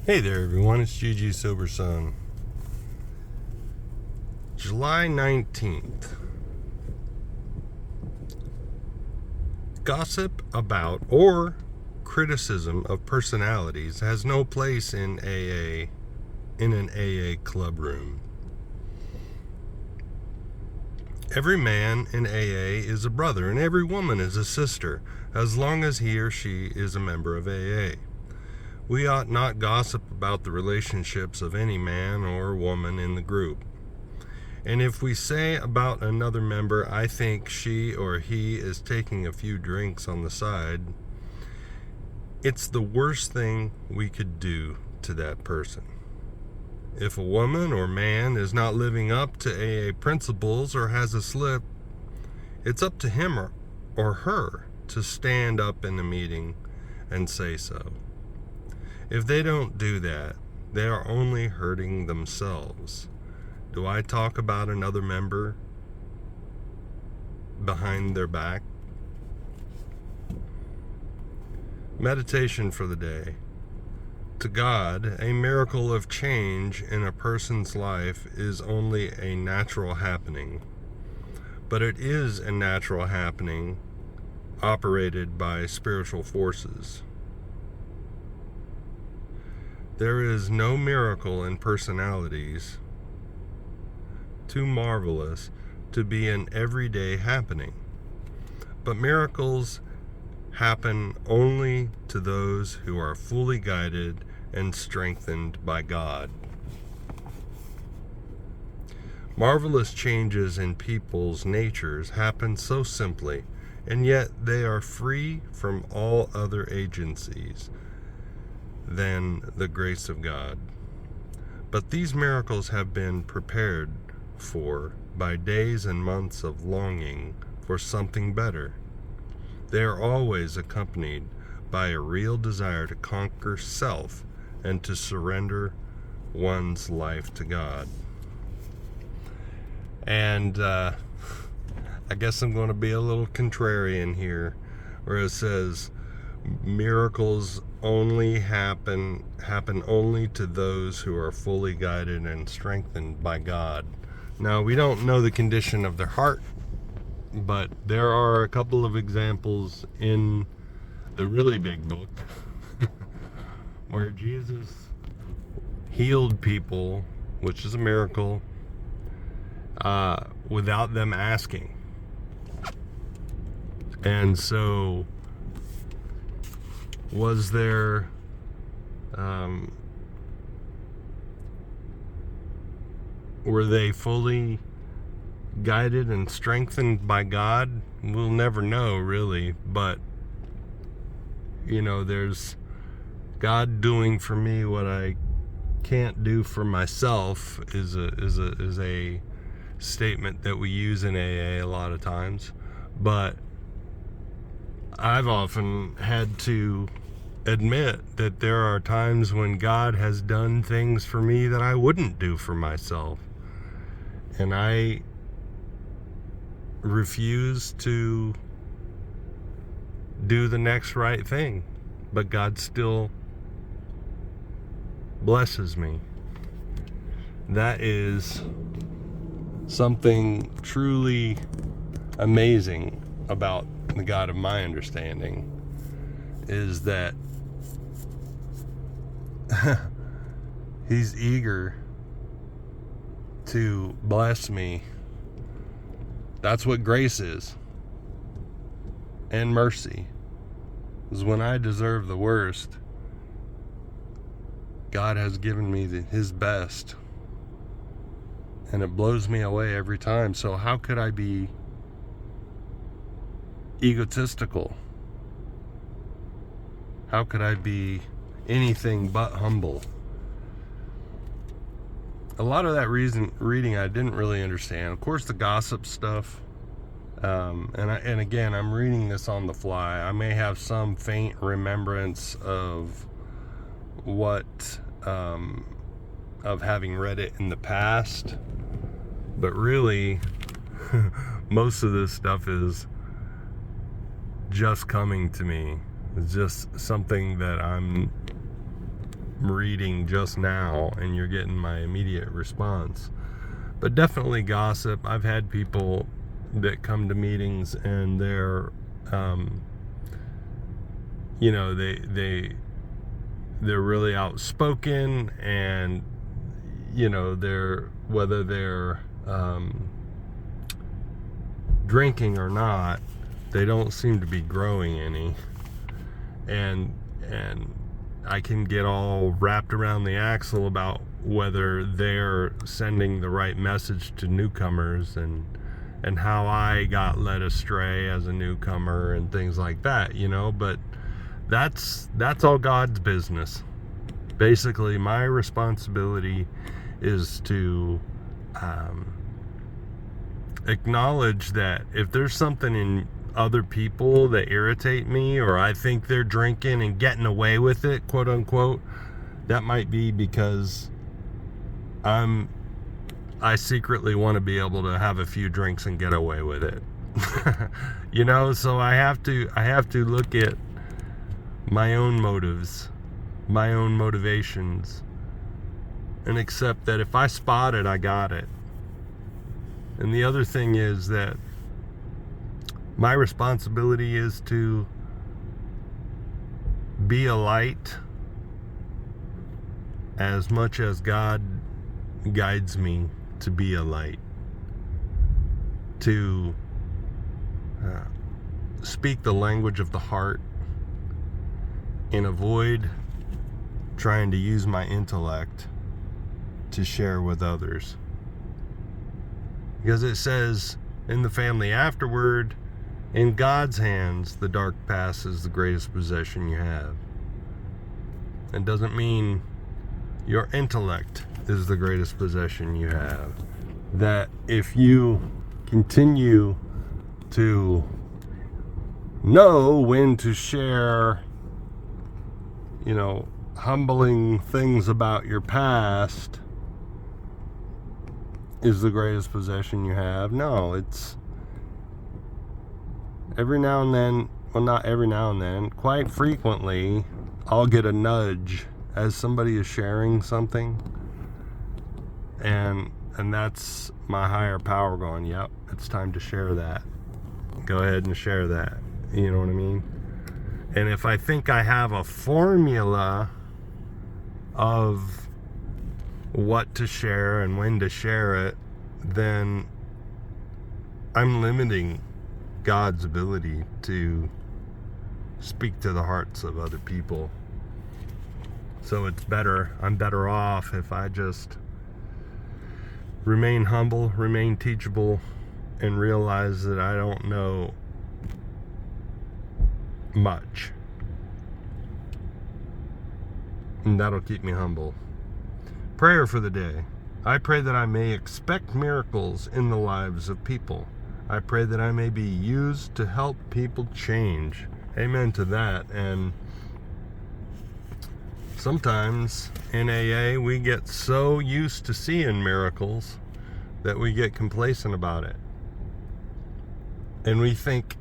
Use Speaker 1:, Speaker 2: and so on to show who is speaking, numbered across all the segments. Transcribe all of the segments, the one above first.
Speaker 1: Hey there, everyone. It's Gigi Sober Son. July 19th. Gossip about or criticism of personalities has no place in an AA club room. Every man in AA is a brother and every woman is a sister, as long as he or she is a member of AA. We ought not gossip about the relationships of any man or woman in the group. And if we say about another member, I think she or he is taking a few drinks on the side, it's the worst thing we could do to that person. If a woman or man is not living up to AA principles or has a slip, it's up to him or her to stand up in the meeting and say so. If they don't do that, they are only hurting themselves. Do I talk about another member behind their back? Meditation for the day. To God, a miracle of change in a person's life is only a natural happening. But it is a natural happening operated by spiritual forces. There is no miracle in personalities too marvelous to be an everyday happening. But miracles happen only to those who are fully guided and strengthened by God. Marvelous changes in people's natures happen so simply, and yet they are free from all other agencies than the grace of God. But these miracles have been prepared for by days and months of longing for something better. They are always accompanied by a real desire to conquer self and to surrender one's life to God. And I guess I'm going to be a little contrarian here, where it says miracles only happen only to those who are fully guided and strengthened by God. Now, we don't know the condition of their heart, but there are a couple of examples in the really big book where Jesus healed people, which is a miracle, without them asking. And so, was there were they fully guided and strengthened by God? We'll never know, really, but there's God doing for me what I can't do for myself is a statement that we use in AA a lot of times. But I've often had to admit that there are times when God has done things for me that I wouldn't do for myself. And I refuse to do the next right thing. But God still blesses me. That is something truly amazing about the God of my understanding, is that He's eager to bless me. That's what grace is. And mercy is when I deserve the worst. God has given me His best. And it blows me away every time. So how could I be egotistical? How could I be anything but humble? A lot of that reading I didn't really understand. Of course, the gossip stuff. And again, I'm reading this on the fly. I may have some faint remembrance of what of having read it in the past, but really, most of this stuff is just coming to me. It's just something that I'm reading just now and you're getting my immediate response. But definitely gossip. I've had people that come to meetings and they're they're really outspoken, and whether they're drinking or not, they don't seem to be growing any, and I can get all wrapped around the axle about whether they're sending the right message to newcomers, and how I got led astray as a newcomer and things like that, but that's all God's business. Basically, my responsibility is to acknowledge that if there's something in other people that irritate me, or I think they're drinking and getting away with it, quote unquote, that might be because I secretly want to be able to have a few drinks and get away with it. So I have to look at my own motives, my own motivations, and accept that if I spot it, I got it. And the other thing is that my responsibility is to be a light as much as God guides me to be a light, to speak the language of the heart and avoid trying to use my intellect to share with others. Because it says in the family afterward, in God's hands, the dark past is the greatest possession you have. It doesn't mean your intellect is the greatest possession you have. That if you continue to know when to share, humbling things about your past is the greatest possession you have. No, it's every now and then, well, not every now and then, quite frequently, I'll get a nudge as somebody is sharing something, and that's my higher power going, yep, it's time to share that. Go ahead and share that. You know what I mean? And if I think I have a formula of what to share and when to share it, then I'm limiting God's ability to speak to the hearts of other people. So I'm better off if I just remain humble, remain teachable, and realize that I don't know much. And that'll keep me humble. Prayer for the day. I pray that I may expect miracles in the lives of people. I pray that I may be used to help people change. Amen to that. And sometimes in AA we get so used to seeing miracles that we get complacent about it. And we think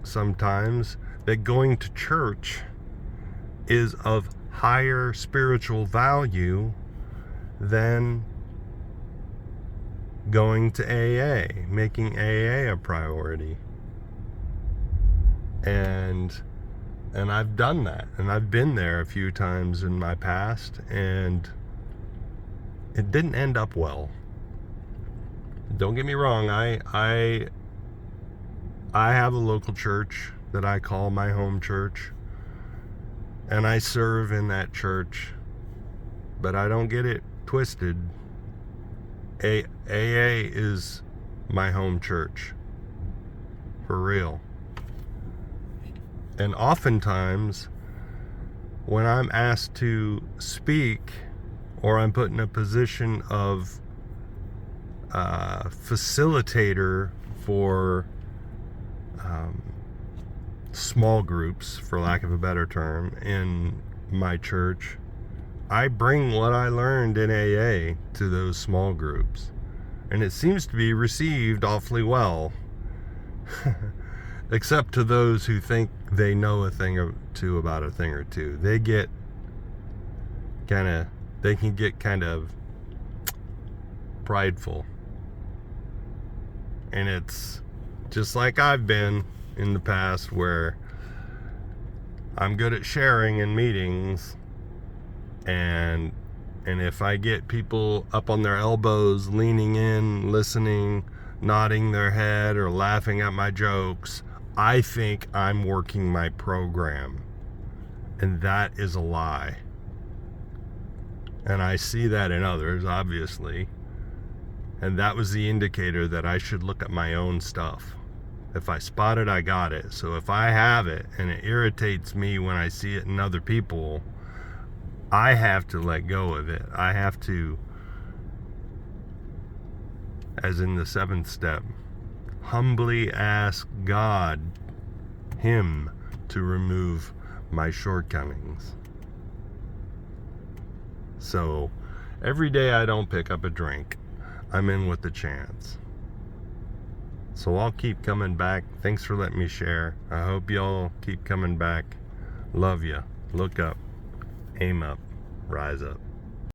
Speaker 1: sometimes that going to church is of higher spiritual value than going to AA, making AA a priority. And I've done that, and I've been there a few times in my past, and it didn't end up well. Don't get me wrong, I have a local church that I call my home church, and I serve in that church, but I don't get it twisted. AA is my home church, for real. And oftentimes, when I'm asked to speak, or I'm put in a position of facilitator for small groups, for lack of a better term, in my church, I bring what I learned in AA to those small groups. And it seems to be received awfully well. Except to those who think they know a thing or two about a thing or two. They get they can get kind of prideful. And it's just like I've been in the past, where I'm good at sharing in meetings, and if I get people up on their elbows, leaning in, listening, nodding their head, or laughing at my jokes, I think I'm working my program. And that is a lie. And I see that in others, obviously. And that was the indicator that I should look at my own stuff. If I spot it, I got it. So if I have it and it irritates me when I see it in other people, I have to let go of it. I have to, as in the 7th step, humbly ask God, Him, to remove my shortcomings. So every day I don't pick up a drink, I'm in with a chance. So I'll keep coming back. Thanks for letting me share. I hope y'all keep coming back. Love ya. Look up. Aim up. Rise up.